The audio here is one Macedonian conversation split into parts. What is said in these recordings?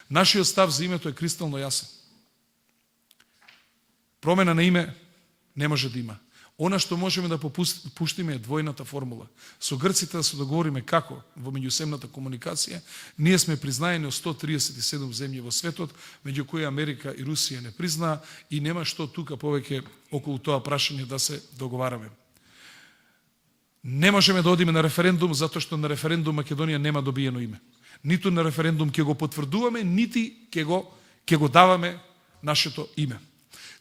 Нашиот став за името е кристално јасен. Промена на име не може да има. Она што можеме да пуштиме е двојната формула. Со грците да се договориме како во меѓусемната комуникација. Ние сме признаени од 137 земји во светот, меѓу кои Америка и Русија не признаа и нема што тука повеќе околу тоа прашање да се договараме. Не можеме да одиме на референдум затоа што на референдум Македонија нема добиено име. Ниту на референдум ќе го потврдуваме, нити ќе го даваме нашето име.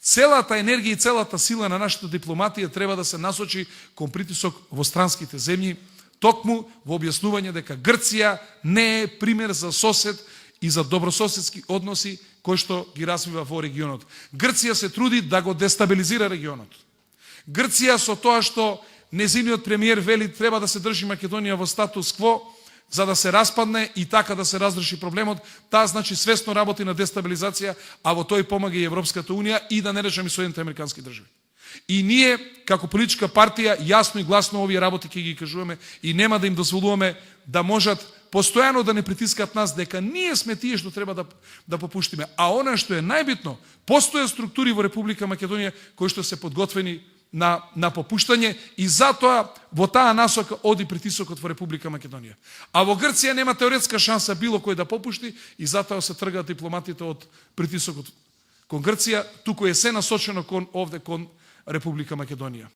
Целата енергија и целата сила на нашата дипломатија треба да се насочи кон притисок во странските земји, токму во објаснување дека Грција не е пример за сосед и за добрососедски односи кои што ги развива во регионот. Грција се труди да го дестабилизира регионот. Грција со тоа што незиниот премиер вели треба да се држи Македонија во статус кво, за да се распадне и така да се разреши проблемот, таа значи свесно работи на дестабилизација, а во тој помага и Европската унија и да не речам и Соединените американски држави. И ние, како политичка партија, јасно и гласно овие работи ќе ги кажуваме и нема да им дозволуваме да можат постојано да не притискат нас дека ние сме тие што треба да попуштиме. А она што е најбитно, постојат структури во Република Македонија кои што се подготвени на попуштање и затоа во таа насока оди притисокот во Република Македонија. А во Грција нема теоретска шанса било кој да попушти и затоа се тргаат дипломатите од притисокот кон Грција, туку е се насочено кон Република Македонија.